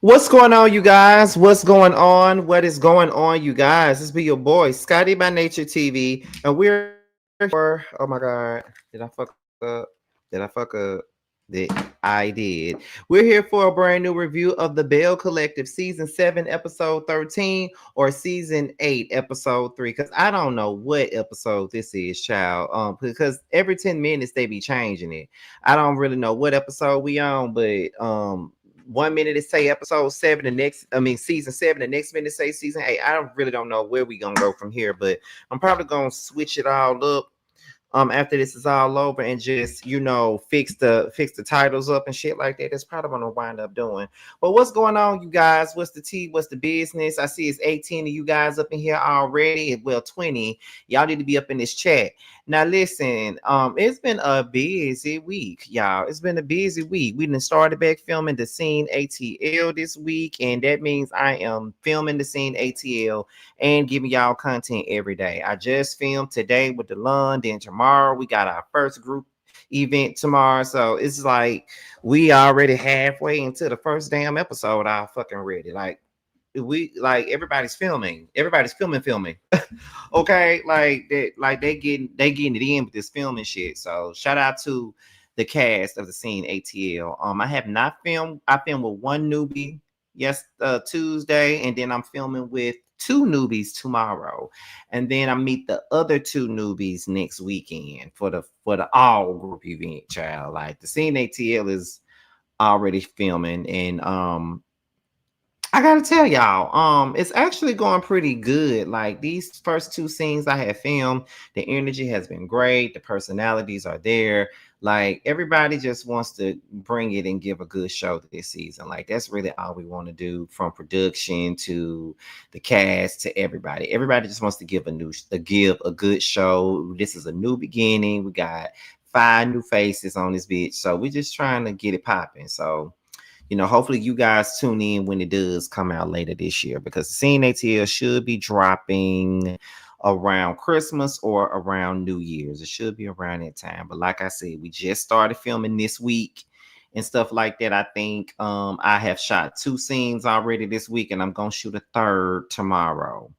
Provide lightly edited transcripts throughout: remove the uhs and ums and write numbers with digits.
What's going on, you guys? What's going on? What is going on, you guys? This be your boy, Scotty by Nature TV, and we're for. Oh my God, did I fuck up? Did I fuck up? I did. We're here for a brand new review of the Belle Collective, season 7, episode 13, or season 8, episode 3. Because I don't know what episode this is, child. Because every 10 minutes they be changing it. I don't really know what episode we on, but 1 minute it say episode 7, the next, I mean season 7, the next minute say season 8. I really don't know where we gonna go from here, but I'm probably gonna switch it all up after this is all over and just fix the titles up and shit like that. That's probably what I'm gonna wind up doing. But what's going on, you guys? What's the tea? What's the business? I see it's 18 of you guys up in here already. Well, 20. Y'all need to be up in this chat. Now listen, it's been a busy week, y'all. It's been a busy week. We done started back filming the scene ATL this week, and that means I am filming the scene ATL and giving y'all content every day. I just filmed today with the lawn, then tomorrow we got our first group event tomorrow. So it's like we already halfway into the first damn episode. I fucking ready. Like everybody's filming. Okay, like they getting it in with this filming shit. So shout out to the cast of the scene ATL. I have not filmed. I filmed with one newbie Tuesday, and then I'm filming with two newbies tomorrow, and then I meet the other two newbies next weekend for the all group event. Child, like the scene ATL is already filming, and I gotta tell y'all, it's actually going pretty good. Like these first two scenes I have filmed, the energy has been great. The personalities are there. Like everybody just wants to bring it and give a good show this season. Like that's really all we want to do, from production to the cast to everybody. Everybody just wants to give a good show. This is a new beginning. We got 5 new faces on this bitch, so we're just trying to get it popping. So hopefully you guys tune in when it does come out later this year, because the Scene ATL should be dropping around Christmas or around New Year's. It should be around that time. But like I said, we just started filming this week and stuff like that. I think I have shot 2 scenes already this week, and I'm gonna shoot a third tomorrow.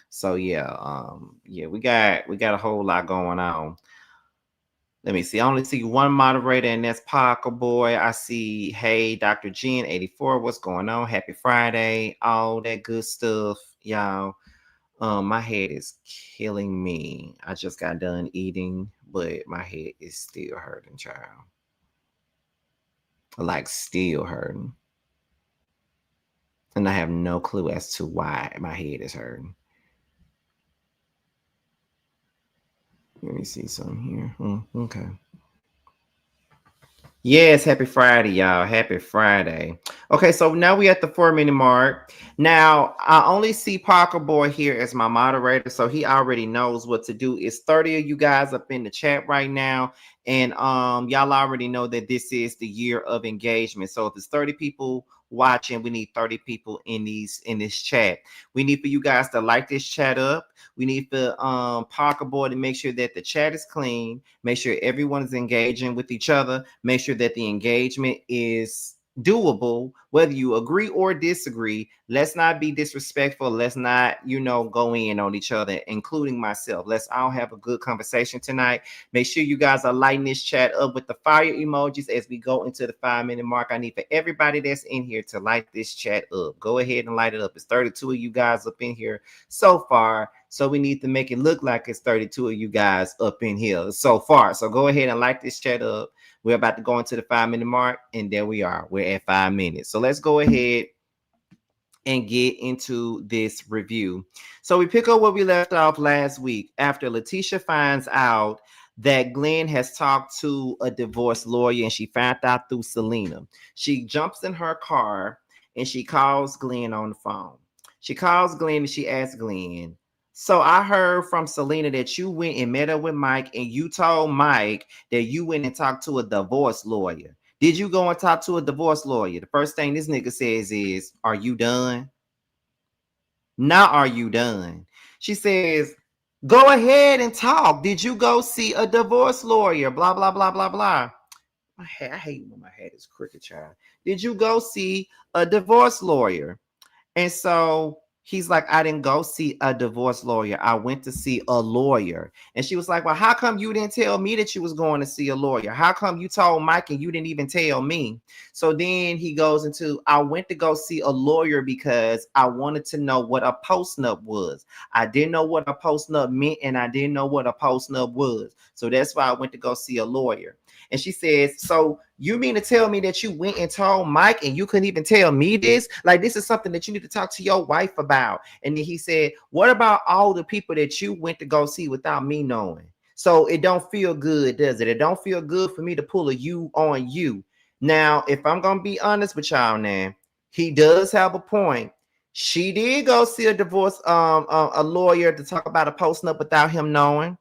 So yeah, we got a whole lot going on. Let me see. I only see one moderator, and that's Parker Boy. I see, hey, Dr. Jen 84. What's going on? Happy Friday. All that good stuff, y'all. My head is killing me. I just got done eating, but my head is still hurting, child. Like still hurting. And I have no clue as to why my head is hurting. Let me see something here. Okay. Yes, happy Friday, y'all. Happy Friday. Okay, so now we at the 4-minute mark. Now, I only see Parker Boy here as my moderator, so he already knows what to do. It's 30 of you guys up in the chat right now, and y'all already know that this is the year of engagement. So if it's 30 people watching, we need 30 people in this chat. We need for you guys to like this chat up. We need for Parker Boy to make sure that the chat is clean, make sure everyone is engaging with each other, make sure that the engagement is doable, whether you agree or disagree. Let's not be disrespectful. Let's not, go in on each other, including myself. Let's all have a good conversation tonight. Make sure you guys are lighting this chat up with the fire emojis as we go into the 5-minute mark. I need for everybody that's in here to light this chat up. Go ahead and light it up. It's 32 of you guys up in here so far. So we need to make it look like it's 32 of you guys up in here so far. So go ahead and light this chat up. We're about to go into the 5-minute mark, and there we are. We're at 5 minutes. So let's go ahead and get into this review. So we pick up where we left off last week after Leticia finds out that Glenn has talked to a divorce lawyer, and she found out through Selena. She jumps in her car and she calls Glenn on the phone. She calls Glenn and she asks Glenn, so I heard from Selena that you went and met up with Mike, and you told Mike that you went and talked to a divorce lawyer. Did you go and talk to a divorce lawyer? The first thing this nigga says is, are you done? Now are you done? She says, go ahead and talk. Did you go see a divorce lawyer? Blah, blah, blah, blah, blah. My hat, I hate when my hat is crooked, child. Did you go see a divorce lawyer? And so he's like, I didn't go see a divorce lawyer. I went to see a lawyer. And she was like, well, how come you didn't tell me that you was going to see a lawyer? How come you told Mike and you didn't even tell me? So then he goes into, I went to go see a lawyer because I wanted to know what a post-nup was. I didn't know what a post-nup meant, and I didn't know what a post-nup was. So that's why I went to go see a lawyer. And she says, so you mean to tell me that you went and told Mike and you couldn't even tell me this? Like, this is something that you need to talk to your wife about. And then he said, what about all the people that you went to go see without me knowing? So it don't feel good, does it? It don't feel good for me to pull a you on you. Now, if I'm going to be honest with y'all now, he does have a point. She did go see a divorce, a lawyer to talk about a posting up without him knowing.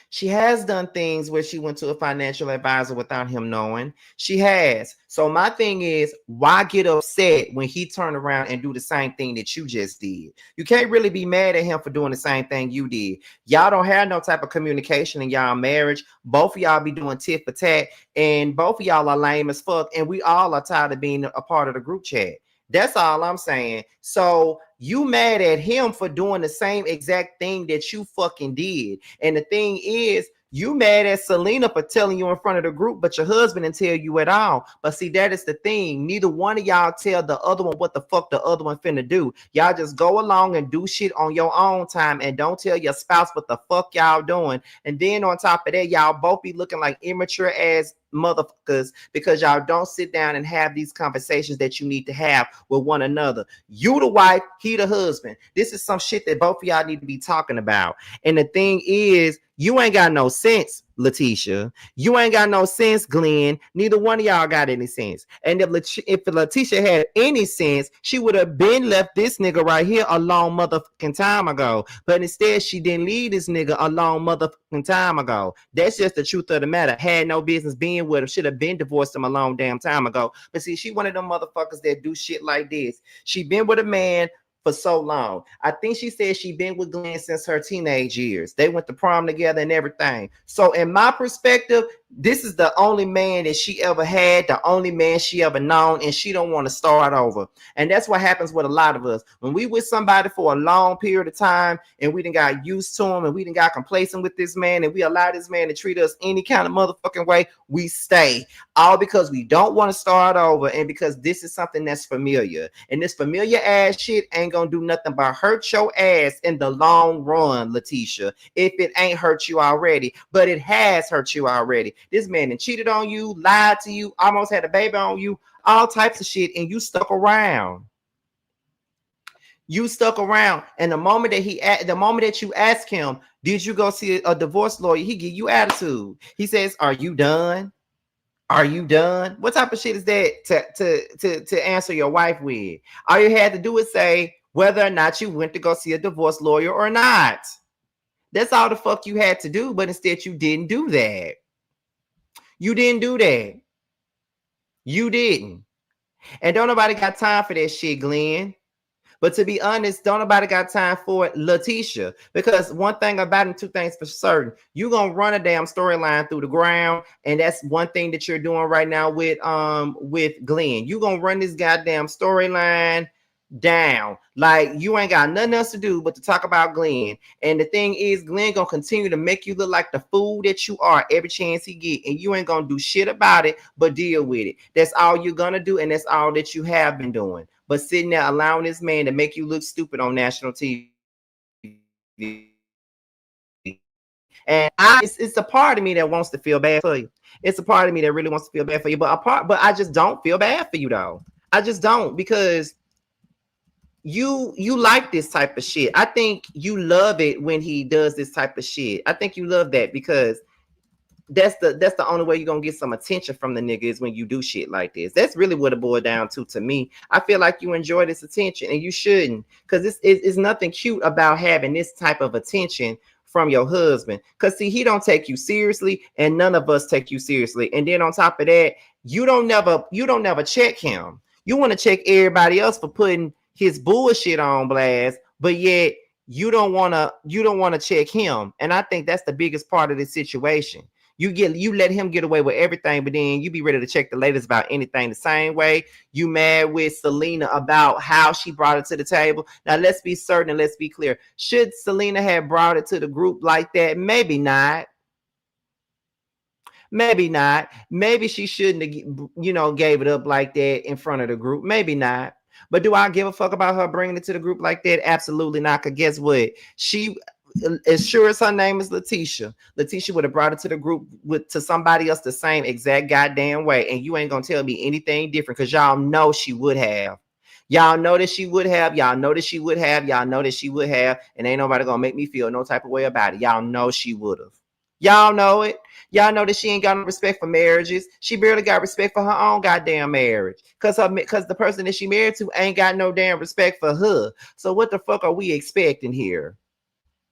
She has done things where she went to a financial advisor without him knowing. She has. So my thing is, why get upset when he turned around and do the same thing that you just did? You can't really be mad at him for doing the same thing you did. Y'all don't have no type of communication in y'all marriage. Both of y'all be doing tit for tat, and both of y'all are lame as fuck, and we all are tired of being a part of the group chat. That's all I'm saying. So you mad at him for doing the same exact thing that you fucking did. And the thing is, you mad at Selena for telling you in front of the group, but your husband didn't tell you at all. But see, that is the thing. Neither one of y'all tell the other one what the fuck the other one finna do. Y'all just go along and do shit on your own time and don't tell your spouse what the fuck y'all doing. And then on top of that, y'all both be looking like immature ass motherfuckers because y'all don't sit down and have these conversations that you need to have with one another. You the wife, he the husband. This is some shit that both of y'all need to be talking about. And the thing is, you ain't got no sense, Leticia. You ain't got no sense, Glenn. Neither one of y'all got any sense. And if Leticia had any sense, she would have been left this nigga right here a long motherfucking time ago. But instead, she didn't leave this nigga a long motherfucking time ago. That's just the truth of the matter. Had no business being with him. Should have been divorced him a long damn time ago. But see, she one of them motherfuckers that do shit like this. She been with a man for so long. I think she said she been with Glenn since her teenage years. They went to prom together and everything. So in my perspective, this is the only man that she ever had, the only man she ever known, and she don't want to start over. And that's what happens with a lot of us. When we with somebody for a long period of time and we done got used to him and we done got complacent with this man and we allow this man to treat us any kind of motherfucking way, we stay. All because we don't want to start over and because this is something that's familiar. And this familiar ass shit ain't gonna do nothing but hurt your ass in the long run, Leticia, if it ain't hurt you already. But it has hurt you already. This man done cheated on you, lied to you, almost had a baby on you, all types of shit, and you stuck around. You stuck around, and the moment that you ask him, did you go see a divorce lawyer? He give you attitude. He says, "Are you done? Are you done?" What type of shit is that to answer your wife with? All you had to do is say whether or not you went to go see a divorce lawyer or not. That's all the fuck you had to do, but instead you didn't do that. You didn't do that. You didn't. And don't nobody got time for that shit, Glenn. But to be honest, don't nobody got time for it, Leticia. Because one thing about it, two things for certain. You're gonna run a damn storyline through the ground, and that's one thing that you're doing right now with Glenn. You're gonna run this goddamn storyline down. Like you ain't got nothing else to do but to talk about Glenn. And the thing is, Glenn gonna continue to make you look like the fool that you are every chance he get, and you ain't gonna do shit about it but deal with it. That's all you're gonna do, and that's all that you have been doing. But sitting there allowing this man to make you look stupid on national TV. And it's a part of me that wants to feel bad for you. It's a part of me that really wants to feel bad for you. But I just don't feel bad for you though. I just don't, because you like this type of shit. I think you love it when he does this type of shit. I think you love that because that's the only way you're gonna get some attention from the nigga is when you do shit like this. That's really what it boiled down to me. I feel like you enjoy this attention, and you shouldn't, because it's nothing cute about having this type of attention from your husband. Because see, he don't take you seriously, and none of us take you seriously. And then on top of that, you don't never check him. You want to check everybody else for putting his bullshit on blast, but yet you don't want to check him. And I think that's the biggest part of this situation. You let him get away with everything, but then you be ready to check the latest about anything the same way. You mad with Selena about how she brought it to the table. Now let's be certain and let's be clear. Should Selena have brought it to the group like that? Maybe not. Maybe not. Maybe she shouldn't have, gave it up like that in front of the group. Maybe not. But do I give a fuck about her bringing it to the group like that? Absolutely not. Because guess what? She, as sure as her name is Leticia would have brought it to the group to somebody else the same exact goddamn way. And you ain't going to tell me anything different because y'all know she would have. Y'all know that she would have. Y'all know that she would have. Y'all know that she would have. And ain't nobody going to make me feel no type of way about it. Y'all know she would have. Y'all know it. Y'all know that she ain't got no respect for marriages. She barely got respect for her own goddamn marriage. Cause the person that she married to ain't got no damn respect for her. So what the fuck are we expecting here?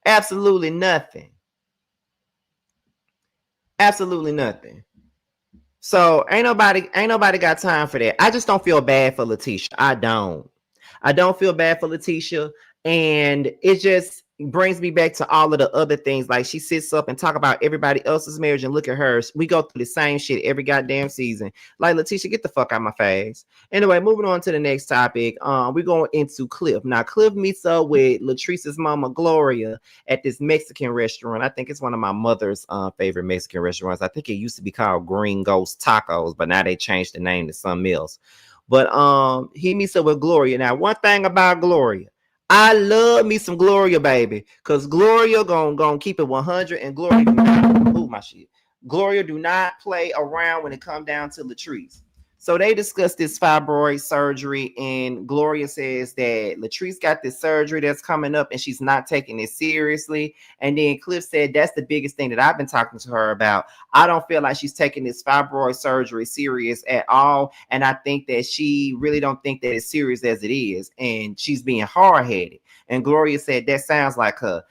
Absolutely nothing. Absolutely nothing. So ain't nobody got time for that. I just don't feel bad for Leticia. I don't feel bad for Leticia. And it just brings me back to all of the other things. Like she sits up and talk about everybody else's marriage and look at hers. We go through the same shit every goddamn season. Like Leticia, get the fuck out of my face. Anyway, moving on to the next topic. We're going into Cliff. Now, Cliff meets up with Latrice's mama Gloria at this Mexican restaurant. I think it's one of my mother's favorite Mexican restaurants. I think it used to be called Green Ghost Tacos, but now they changed the name to something else. But he meets up with Gloria. Now, one thing about Gloria, I love me some Gloria, baby, because Gloria gonna keep it 100, and Gloria do not move my shit. Gloria do not play around when it come down to Latrice. So they discussed this fibroid surgery, and Gloria says that Latrice got this surgery that's coming up, and she's not taking it seriously. And then Cliff said that's the biggest thing that I've been talking to her about. I don't feel like she's taking this fibroid surgery serious at all, and I think that she really don't think that it's serious as it is, and she's being hard-headed. And Gloria said that sounds like her.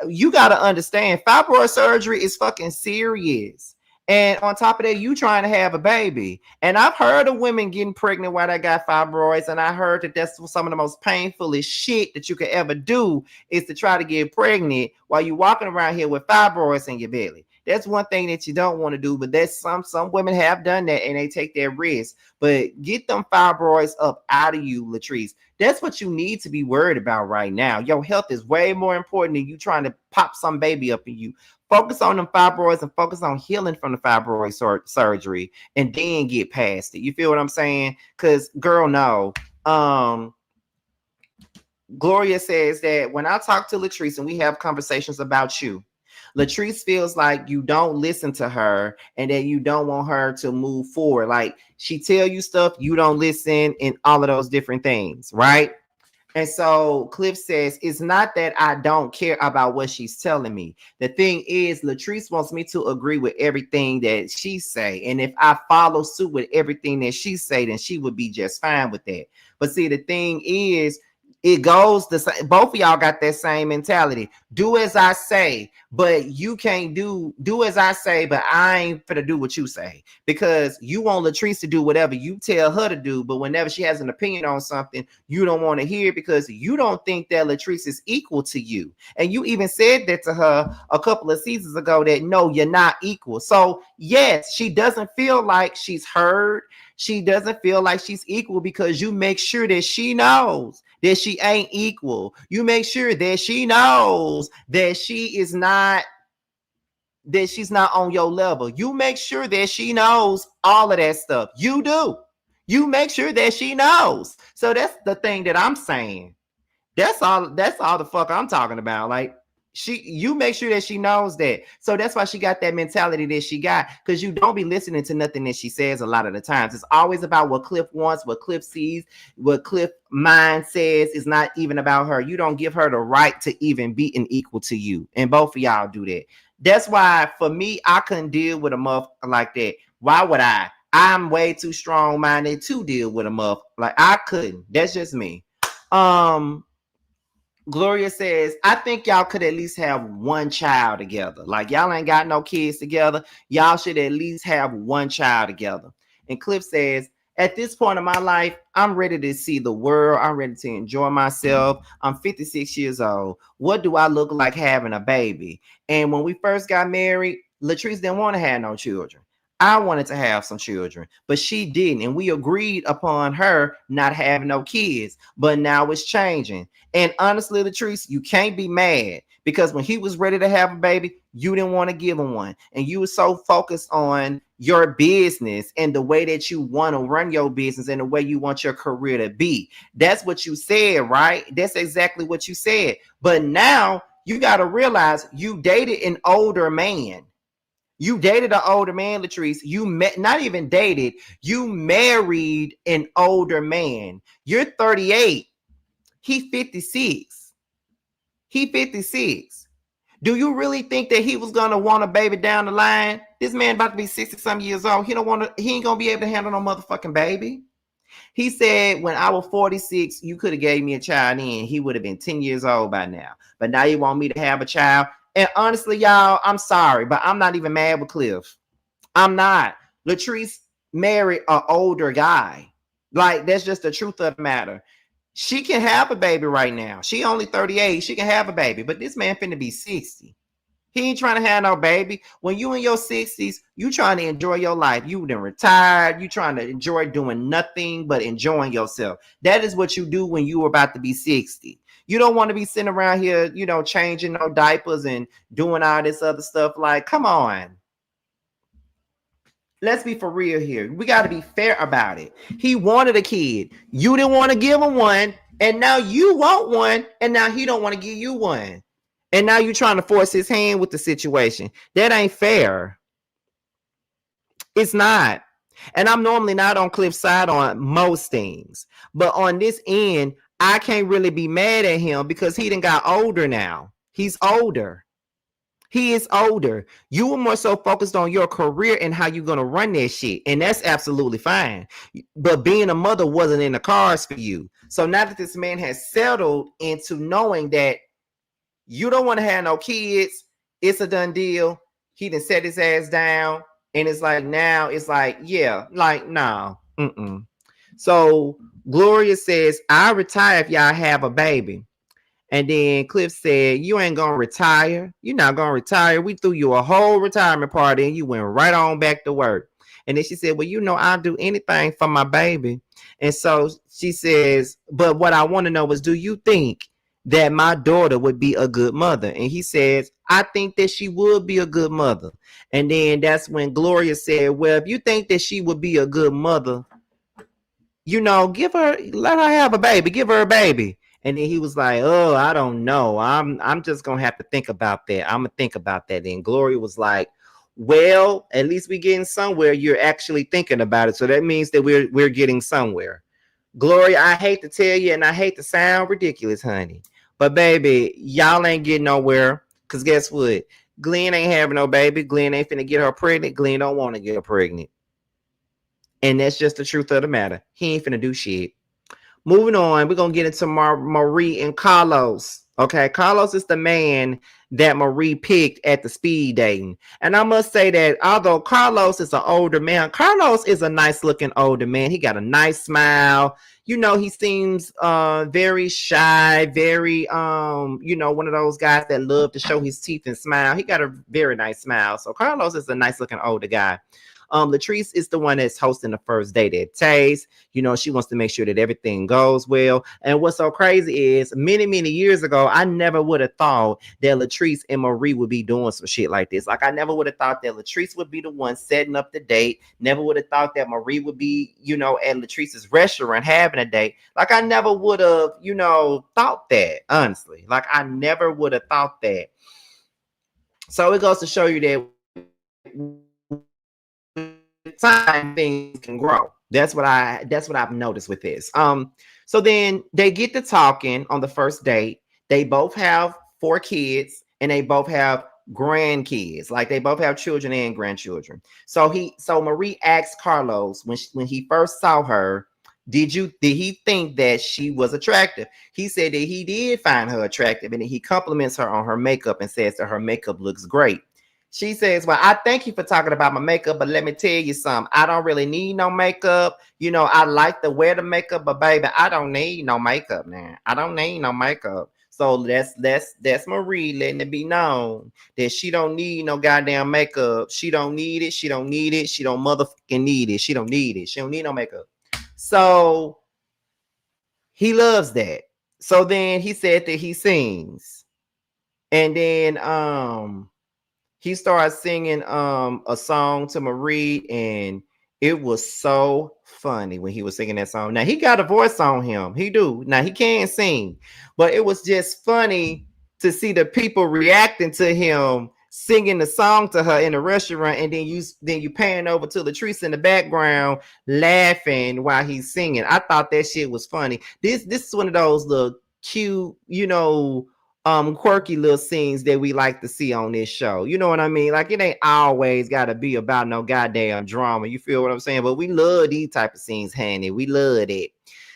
You got to understand, fibroid surgery is fucking serious. And on top of that, you trying to have a baby. And I've heard of women getting pregnant while they got fibroids. And I heard that that's some of the most painfulest shit that you could ever do is to try to get pregnant while you're walking around here with fibroids in your belly. That's one thing that you don't want to do, but that's some women have done that and they take their risk. But get them fibroids up out of you, Latrice. That's what you need to be worried about right now. Your health is way more important than you trying to pop some baby up in you. Focus on them fibroids and focus on healing from the fibroid surgery and then get past it. You feel what I'm saying? Because, girl, no. Gloria says that when I talk to Latrice and we have conversations about you, Latrice feels like you don't listen to her and that you don't want her to move forward. Like she tell you stuff, you don't listen, and all of those different things, right? And so Cliff says, it's not that I don't care about what she's telling me. The thing is, Latrice wants me to agree with everything that she say. And if I follow suit with everything that she say, then she would be just fine with that. But see, the thing is, it goes the same. Both of y'all got that same mentality. Do as I say, but you can't do as I say, but I ain't finna do what you say. Because you want Latrice to do whatever you tell her to do, but whenever she has an opinion on something, you don't want to hear it because you don't think that Latrice is equal to you. And you even said that to her a couple of seasons ago that no, you're not equal. So yes, she doesn't feel like she's heard. She doesn't feel like she's equal because you make sure that she knows that she ain't equal. You make sure that she knows that she's not on your level. You make sure that she knows all of that stuff. You do. You make sure that she knows. So that's the thing that I'm saying. That's all the fuck I'm talking about. Like you make sure that she knows that. So that's why she got that mentality that she got, because you don't be listening to nothing that she says a lot of the times. It's always about what Cliff wants, what Cliff sees, what Cliff mind says. Is not even about her. You don't give her the right to even be an equal to you. And both of y'all do that. That's why for me, I couldn't deal with a muff like that. Why would I? I'm way too strong-minded to deal with a muff. Like I couldn't. That's just me. Gloria says, I think y'all could at least have one child together. Like y'all ain't got no kids together. Y'all should at least have one child together. And Cliff says, at this point in my life, I'm ready to see the world. I'm ready to enjoy myself. I'm 56 years old. What do I look like having a baby? And when we first got married, Latrice didn't want to have no children. I wanted to have some children, but she didn't. And we agreed upon her not having no kids. But now it's changing. And honestly, Latrice, you can't be mad because when he was ready to have a baby, you didn't want to give him one. And you were so focused on your business and the way that you want to run your business and the way you want your career to be. That's what you said, right? That's exactly what you said. But now you got to realize you dated an older man. You dated an older man, Latrice. You met, not even dated, you married an older man. You're 38. He 56. He 56. Do you really think that he was gonna want a baby down the line? This man about to be 60 some years old. He ain't gonna be able to handle no motherfucking baby. He said when I was 46, you could have gave me a child then. He would have been 10 years old by now. But now you want me to have a child. And honestly, y'all, I'm sorry, but I'm not even mad with Cliff. I'm not. Latrice married an older guy. Like, that's just the truth of the matter. She can have a baby right now. She only 38. She can have a baby. But this man finna be 60. He ain't trying to have no baby. When you in your 60s, you trying to enjoy your life. You done retired. You trying to enjoy doing nothing but enjoying yourself. That is what you do when you are about to be 60. You don't want to be sitting around here, changing no diapers and doing all this other stuff. Like, come on. Let's be for real here. We got to be fair about it. He wanted a kid. You didn't want to give him one. And now you want one. And now he don't want to give you one. And now you're trying to force his hand with the situation. That ain't fair. It's not. And I'm normally not on Cliff's side on most things. But on this end, I can't really be mad at him because he done got older now. He's older. He is older. You were more so focused on your career and how you're going to run that shit. And that's absolutely fine. But being a mother wasn't in the cards for you. So now that this man has settled into knowing that you don't want to have no kids, it's a done deal. He done set his ass down. And it's like, now it's like, yeah, like, no. So Gloria says, I'll retire if y'all have a baby. And then Cliff said, you ain't going to retire. You're not going to retire. We threw you a whole retirement party and you went right on back to work. And then she said, well, I'll do anything for my baby. And so she says, but what I want to know is, do you think that my daughter would be a good mother? And he says, I think that she would be a good mother. And then that's when Gloria said, well, if you think that she would be a good mother, let her have a baby, give her a baby. And then he was like, oh, I don't know. I'm just going to have to think about that. I'm going to think about that. And Gloria was like, well, at least we're getting somewhere. You're actually thinking about it. So that means that we're getting somewhere. Gloria, I hate to tell you, and I hate to sound ridiculous, honey, but baby, y'all ain't getting nowhere. Because guess what? Glenn ain't having no baby. Glenn ain't finna get her pregnant. Glenn don't want to get her pregnant. And that's just the truth of the matter. He ain't finna do shit. Moving on, we're going to get into Marie and Carlos. Okay, Carlos is the man that Marie picked at the speed dating. And I must say that although Carlos is an older man, Carlos is a nice looking older man. He got a nice smile. He seems very shy, very, one of those guys that love to show his teeth and smile. He got a very nice smile. So Carlos is a nice looking older guy. Latrice is the one that's hosting the first date at Taste. She wants to make sure that everything goes well. And what's so crazy is many, many years ago, I never would have thought that Latrice and Marie would be doing some shit like this. Like, I never would have thought that Latrice would be the one setting up the date. Never would have thought that Marie would be, at Latrice's restaurant having a date. Like, I never would have, thought that, honestly. Like, I never would have thought that. So it goes to show you that time things can grow. That's what I've noticed with this. So then they get to talking on the first date. They both have 4 kids and they both have grandkids. Like, they both have children and grandchildren. So Marie asked Carlos when he first saw her, did he think that she was attractive? He said that he did find her attractive, and he compliments her on her makeup and says that her makeup looks great. She says, well, I thank you for talking about my makeup, but let me tell you something. I don't really need no makeup. I like to wear the makeup, but baby, I don't need no makeup, man. I don't need no makeup. So that's Marie letting it be known that she don't need no goddamn makeup. She don't need it. She don't need it. She don't motherfucking need it. She don't need it. She don't need no makeup. So he loves that. So then he said that he sings. And then he started singing a song to Marie, and it was so funny when he was singing that song. Now he got a voice on him. He do. Now he can sing, but it was just funny to see the people reacting to him singing the song to her in the restaurant, and then you pan over to Latrice in the background laughing while he's singing. I thought that shit was funny. This is one of those little cute, quirky little scenes that we like to see on this show. You know what I mean? Like, it ain't always gotta be about no goddamn drama. You feel what I'm saying? But we love these type of scenes, honey. We love it.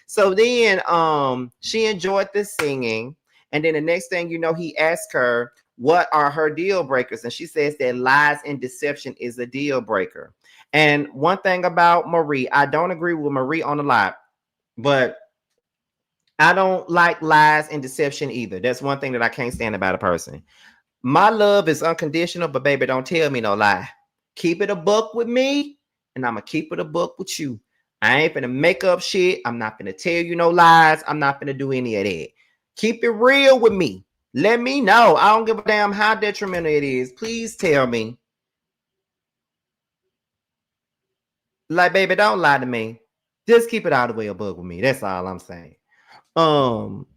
So then she enjoyed the singing, and then the next thing you know, he asked her what are her deal breakers, and she says that lies and deception is a deal breaker. And one thing about Marie, I don't agree with Marie on a lot, but I don't like lies and deception either. That's one thing that I can't stand about a person. My love is unconditional, but baby, don't tell me no lie. Keep it a buck with me, and I'm gonna keep it a buck with you. I ain't gonna make up shit. I'm not gonna tell you no lies. I'm not gonna do any of that. Keep it real with me. Let me know. I don't give a damn how detrimental it is. Please tell me. Like, baby, don't lie to me. Just keep it out of the way a buck with me. That's all I'm saying. Um,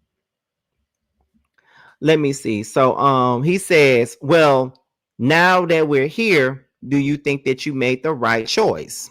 Let me see. So he says, well, now that we're here, do you think that you made the right choice?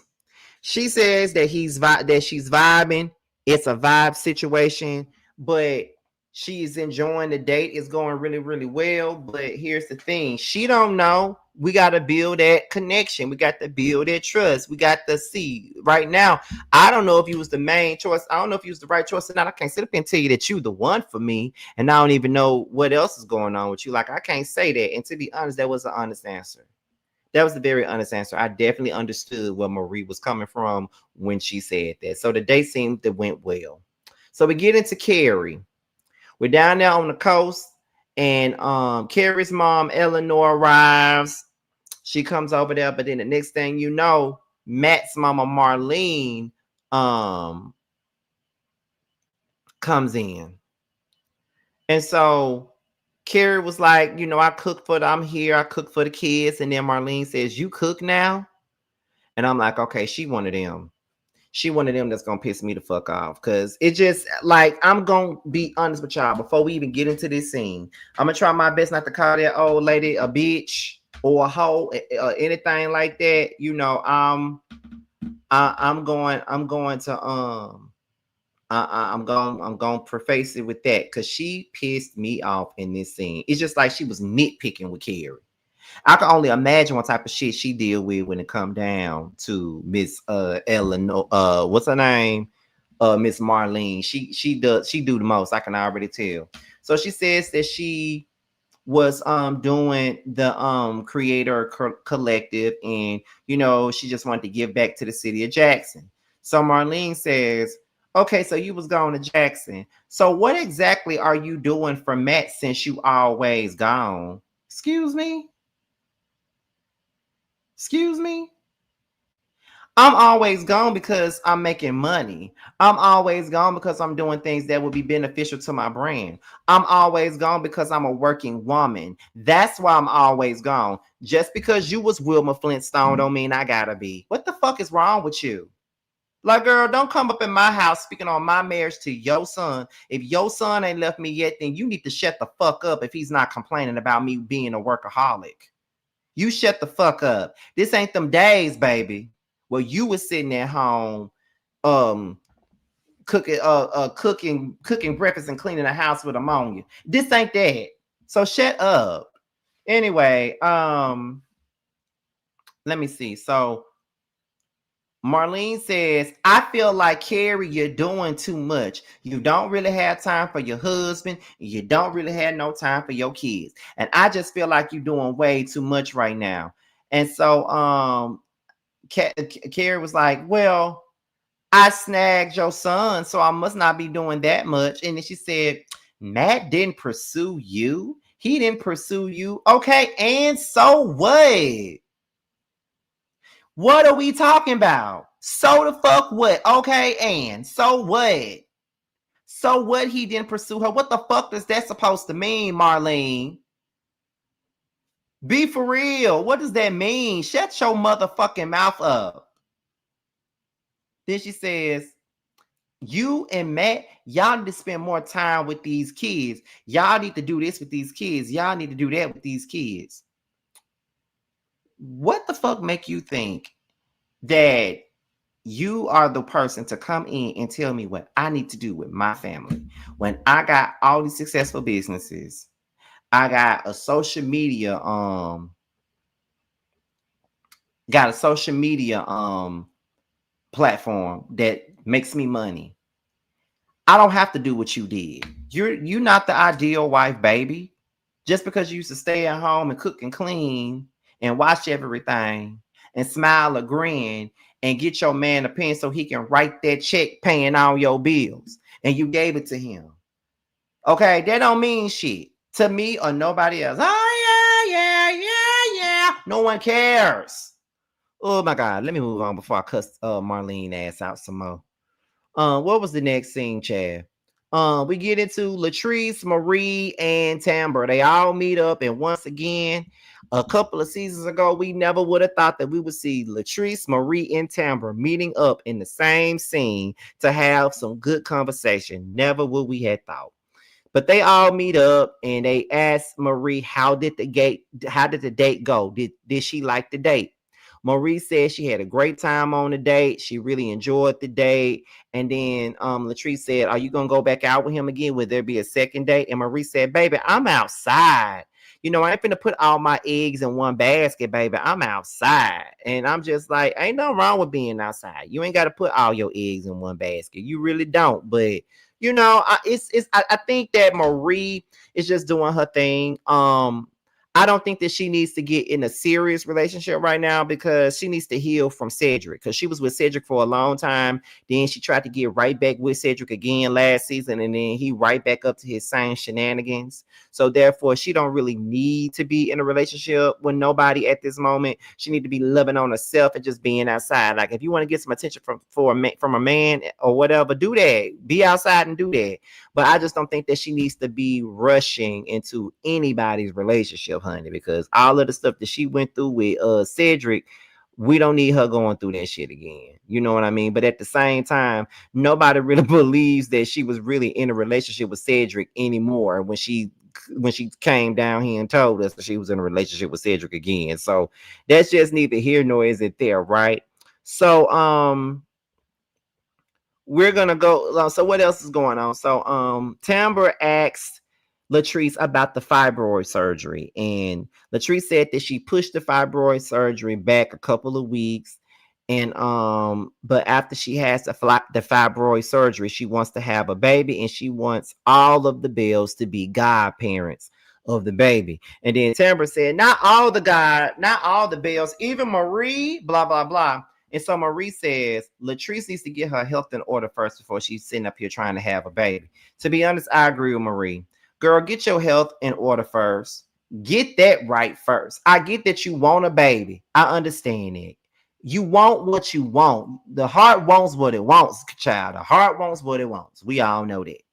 She says that she's vibing. It's a vibe situation, but she's enjoying the date. It's going really, really well. But here's the thing: she don't know. We got to build that connection. We got to build that trust. We got to see. Right now, I don't know if you was the main choice. I don't know if you was the right choice or not. I can't sit up and tell you that you the one for me, and I don't even know what else is going on with you. Like, I can't say that. And to be honest, that was an honest answer. That was a very honest answer. I definitely understood where Marie was coming from when she said that. So the date seemed to went well. So we get into Carrie. We're down there on the coast, and Carrie's mom, Eleanor, arrives. She comes over there, but then the next thing you know, Matt's mama, Marlene, comes in. And so Carrie was like, I'm here, I cook for the kids. And then Marlene says, you cook now? And I'm like, okay, she one of them. She one of them that's gonna piss me the fuck off. Cause it just, like, I'm gonna be honest with y'all before we even get into this scene. I'm gonna try my best not to call that old lady a bitch or a hoe or anything like that. I'm going to preface it with that because she pissed me off in this scene. It's just like she was nitpicking with Carrie. I can only imagine what type of shit she deal with when it come down to Miss Eleanor. What's her name? Miss Marlene. She do the most. I can already tell. So she says that she was doing the creator collective, and she just wanted to give back to the city of Jackson. So Marlene says, okay, so you was going to Jackson. So what exactly are you doing for Matt since you always gone? Excuse me? Excuse me? I'm always gone because I'm making money. I'm always gone because I'm doing things that will be beneficial to my brand. I'm always gone because I'm a working woman. That's why I'm always gone. Just because you was Wilma Flintstone don't mean I gotta be. What the fuck is wrong with you? Like, girl, don't come up in my house speaking on my marriage to your son. If your son ain't left me yet, then you need to shut the fuck up if he's not complaining about me being a workaholic. You shut the fuck up. This ain't them days, baby, where you was sitting at home cooking breakfast and cleaning the house with ammonia. This ain't that. So shut up. Anyway, let me see. So Marlene says, I feel like, Carrie, you're doing too much. You don't really have time for your husband. And you don't really have no time for your kids. And I just feel like you're doing way too much right now. And so Carrie was like, well, I snagged your son, so I must not be doing that much. And then she said, Matt didn't pursue you. He didn't pursue you. Okay, and so what? What are we talking about? So the fuck what? Okay, and so what? So what? He didn't pursue her. What the fuck is that supposed to mean, Marlene? Be for real. What does that mean? Shut your motherfucking mouth up. Then she says, you and Matt, y'all need to spend more time with these kids. Y'all need to do this with these kids. Y'all need to do that with these kids. What the fuck make you think that you are the person to come in and tell me what I need to do with my family when I got all these successful businesses? I got a social media platform that makes me money. I don't have to do what you did. You're not the ideal wife, baby. Just because you used to stay at home and cook and clean and watch everything and smile or grin and get your man a pen so he can write that check paying all your bills and you gave it to him. Okay, that don't mean shit to me or nobody else. Oh yeah. No one cares. Oh my God, let me move on before I cuss Marlene ass out some more. What was the next scene, Chad? We get into Latrice, Marie, and Tamber. They all meet up, and once again, a couple of seasons ago, we never would have thought that we would see Latrice, Marie, and Tamber meeting up in the same scene to have some good conversation. Never would we have thought. But they all meet up and they ask Marie, how did the date go? Did she like the date? Marie said she had a great time on the date. She really enjoyed the date. And then Latrice said, are you going to go back out with him again? Will there be a second date? And Marie said, baby, I'm outside. You know, I ain't finna put all my eggs in one basket, baby. I'm outside. And I'm just like, ain't nothing wrong with being outside. You ain't got to put all your eggs in one basket. You really don't. But you know, I think that Marie is just doing her thing. I don't think that she needs to get in a serious relationship right now because she needs to heal from Cedric, because she was with Cedric for a long time. Then she tried to get right back with Cedric again last season, and then he right back up to his same shenanigans. So therefore, she don't really need to be in a relationship with nobody at this moment. She need to be loving on herself and just being outside. Like if you want to get some attention from a man or whatever, do that. Be outside and do that. But I just don't think that she needs to be rushing into anybody's relationship, honey, because all of the stuff that she went through with Cedric, we don't need her going through that shit again. You know what I mean? But at the same time, nobody really believes that she was really in a relationship with Cedric anymore when she came down here and told us that she was in a relationship with Cedric again. So that's just neither here nor is it there, right? So we're gonna go. So what else is going on? So Tamber asked Latrice about the fibroid surgery, and Latrice said that she pushed the fibroid surgery back a couple of weeks. And but after she has the fibroid surgery, she wants to have a baby, and she wants all of the Bells to be godparents of the baby. And then Tamber said, not all the Bells, even Marie, blah blah blah. And so Marie says Latrice needs to get her health in order first before she's sitting up here trying to have a baby. To be honest, I agree with Marie. Girl, get your health in order first. Get that right first. I get that you want a baby. I understand it. You want what you want. The heart wants what it wants, child. The heart wants what it wants. We all know that.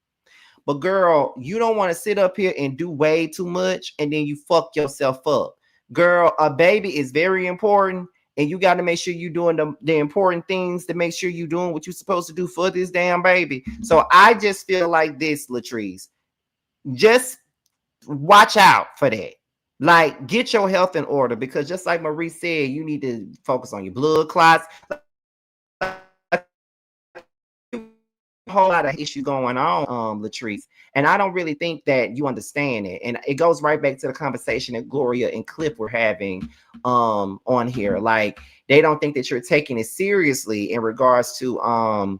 But girl, you don't want to sit up here and do way too much and then you fuck yourself up. Girl, a baby is very important. And you got to make sure you're doing the important things to make sure you're doing what you're supposed to do for this damn baby. So I just feel like this, Latrice. Just watch out for that. Like, get your health in order, because just like Marie said, you need to focus on your blood clots. A whole lot of issues going on, Latrice. And I don't really think that you understand it. And it goes right back to the conversation that Gloria and Cliff were having on here. Like, they don't think that you're taking it seriously in regards to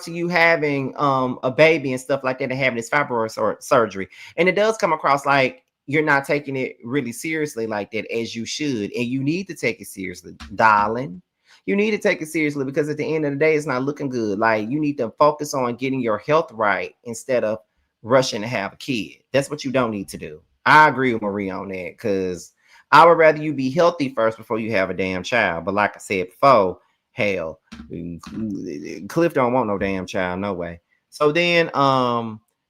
you having a baby and stuff like that and having this fibroid surgery. And it does come across like you're not taking it really seriously like that, as you should. And you need to take it seriously, darling. You need to take it seriously, because at the end of the day, it's not looking good. Like, you need to focus on getting your health right instead of rushing to have a kid. That's what you don't need to do. I agree with Marie on that because I would rather you be healthy first before you have a damn child. But like I said before, hell, Cliff don't want no damn child, no way. So then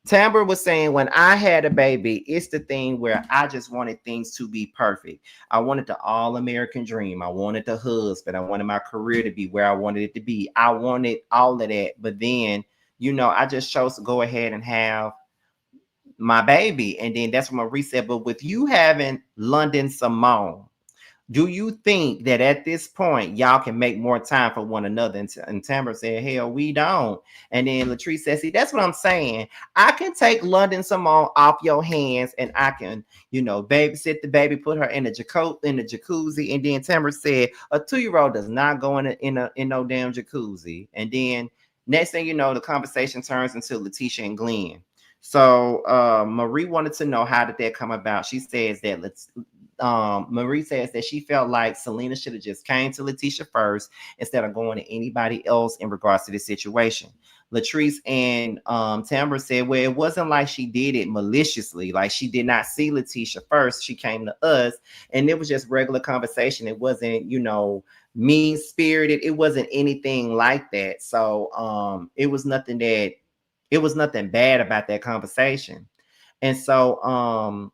Tamber was saying when I had a baby, it's the thing where I just wanted things to be perfect. I wanted the all American dream. I wanted the husband. I wanted my career to be where I wanted it to be. I wanted all of that. But then, I just chose to go ahead and have my baby. And then that's when Marie said, but with you having London Simone, do you think that at this point y'all can make more time for one another? And Tamara said, hell, we don't. And then Latrice said, see, that's what I'm saying. I can take London Simone off your hands and I can, babysit the baby, put her in the jacuzzi. And then Tamara said, a 2-year-old does not go in no damn jacuzzi. And then next thing you know, the conversation turns into Leticia and Glenn. So Marie wanted to know, how did that come about? She says that Marie says that she felt like Selena should have just came to Leticia first instead of going to anybody else in regards to this situation. Latrice and Tamara said, well, it wasn't like she did it maliciously. Like, she did not see Leticia first. She came to us, and it was just regular conversation. It wasn't, mean spirited. It wasn't anything like that. So it was nothing bad about that conversation. And so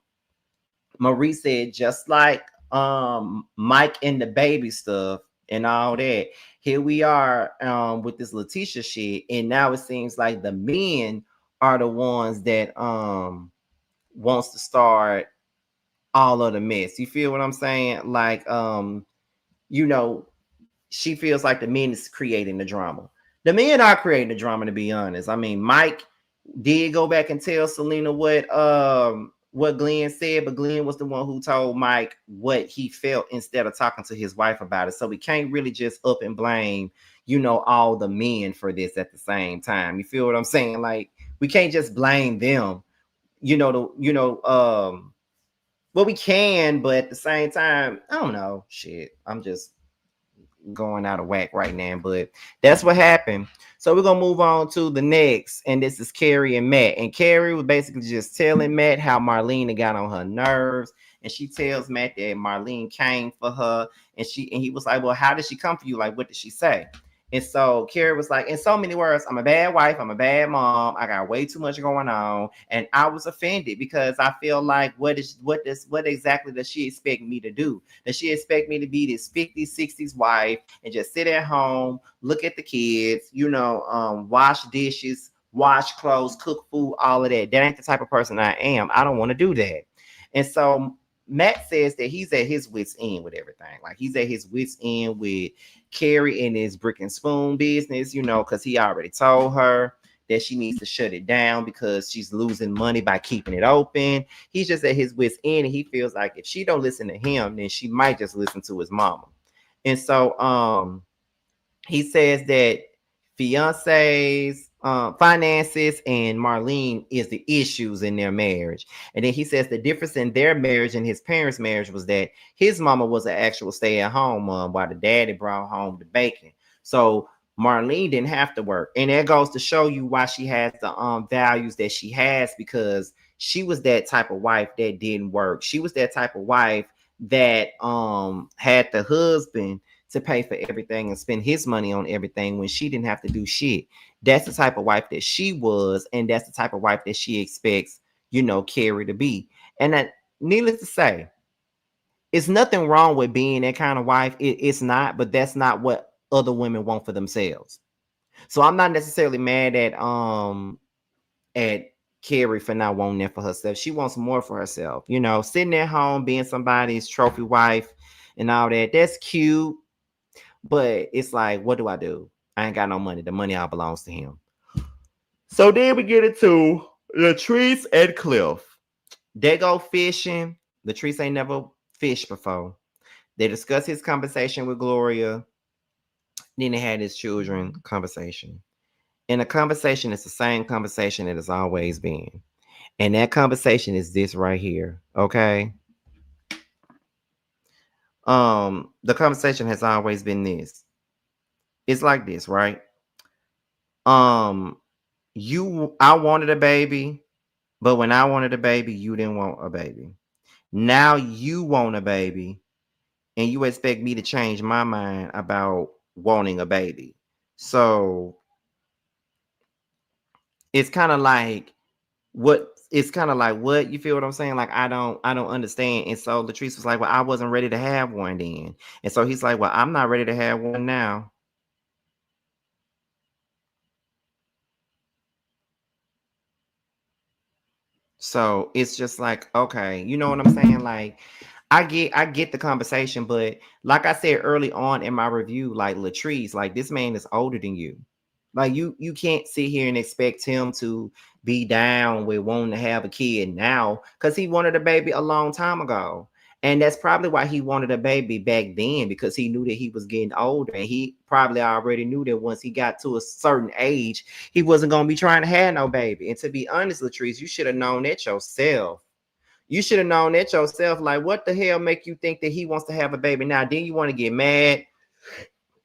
Marie said, just like Mike and the baby stuff and all that, here we are with this Leticia shit, and now it seems like the men are the ones that wants to start all of the mess. You feel what I'm saying? Like you know she feels like the men is creating the drama. The men are creating the drama, to be honest. I mean, Mike did go back and tell Selena what Glenn said, but Glenn was the one who told Mike what he felt instead of talking to his wife about it. So we can't really just up and blame, all the men for this at the same time. You feel what I'm saying? Like, we can't just blame them. Well, we can, but at the same time, I don't know. Shit, I'm just going out of whack right now, but that's what happened. So we're gonna move on to the next, and this is Carrie and Matt. And Carrie was basically just telling Matt how Marlene got on her nerves, and she tells Matt that Marlene came for her, and he was like, well, how did she come for you? Like, what did she say? And so Carrie was like, in so many words, I'm a bad wife, I'm a bad mom, I got way too much going on. And I was offended because I feel like what exactly does she expect me to do? Does she expect me to be this 50s, 60s wife and just sit at home, look at the kids, wash dishes, wash clothes, cook food, all of that? That ain't the type of person I am. I don't want to do that. And so Matt says that he's at his wit's end with everything. Like, he's at his wit's end with Carrie and his brick and spoon business, because he already told her that she needs to shut it down because she's losing money by keeping it open. He's just at his wit's end, and he feels like if she don't listen to him, then she might just listen to his mama. And so he says that fiance's finances and Marlene is the issues in their marriage. And then he says the difference in their marriage and his parents' marriage was that his mama was an actual stay-at-home mom while the daddy brought home the bacon. So Marlene didn't have to work. And that goes to show you why she has the values that she has, because she was that type of wife that didn't work. She was that type of wife that had the husband to pay for everything and spend his money on everything when she didn't have to do shit. That's the type of wife that she was, and that's the type of wife that she expects, Carrie to be. And that, needless to say, it's nothing wrong with being that kind of wife. It's not, but that's not what other women want for themselves. So I'm not necessarily mad at Carrie for not wanting that for herself. She wants more for herself. Sitting at home, being somebody's trophy wife and all that. That's cute. But it's like, what do I do? I ain't got no money. The money all belongs to him. So then we get into Latrice and Cliff. They go fishing. Latrice ain't never fished before. They discuss his conversation with Gloria. Then they had his children conversation. And the conversation is the same conversation it has always been. And that conversation is this right here. Okay. The conversation has always been this. It's like this, right? I wanted a baby. But when I wanted a baby, you didn't want a baby. Now you want a baby, and you expect me to change my mind about wanting a baby. So it's kind of like what you feel what I'm saying? Like I don't understand. And so Latrice was like, well, I wasn't ready to have one then. And so he's like, well, I'm not ready to have one now. So it's just like, okay, you know what I'm saying? Like, I get the conversation, but like I said early on in my review, like Latrice, like this man is older than you. Like you can't sit here and expect him to be down with wanting to have a kid now because he wanted a baby a long time ago. And that's probably why he wanted a baby back then because he knew that he was getting older. And he probably already knew that once he got to a certain age, he wasn't going to be trying to have no baby. And to be honest, Latrice, you should have known that yourself. You should have known that yourself. Like, what the hell make you think that he wants to have a baby now? Then you want to get mad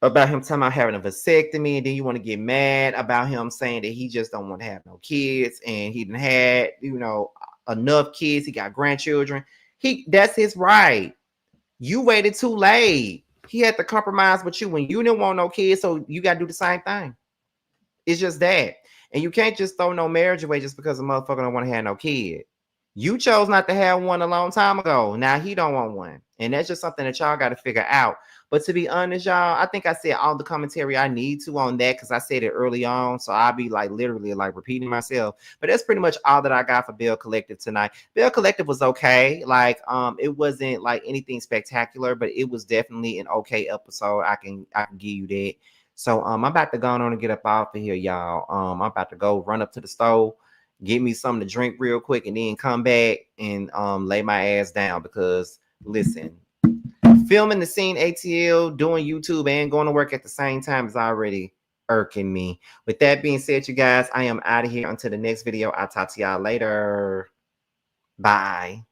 about him talking about having a vasectomy, and then you want to get mad about him saying that he just don't want to have no kids, and he didn't had, enough kids. He got grandchildren. That's his right. You waited too late. He had to compromise with you when you didn't want no kids, so you got to do the same thing. It's just that. And you can't just throw no marriage away just because a motherfucker don't want to have no kid. You chose not to have one a long time ago. Now he don't want one. And that's just something that y'all got to figure out. But to be honest, y'all, I think I said all the commentary I need to on that because I said it early on. So I'll be like literally like repeating myself. But that's pretty much all that I got for Belle Collective tonight. Belle Collective was okay. Like it wasn't like anything spectacular, but it was definitely an okay episode. I can give you that. So I'm about to go on and get up off of here, y'all. I'm about to go run up to the stove, get me something to drink real quick, and then come back and lay my ass down because listen, filming the scene ATL, doing YouTube, and going to work at the same time is already irking me. With that being said, you guys, I am out of here until the next video. I'll talk to y'all later. Bye.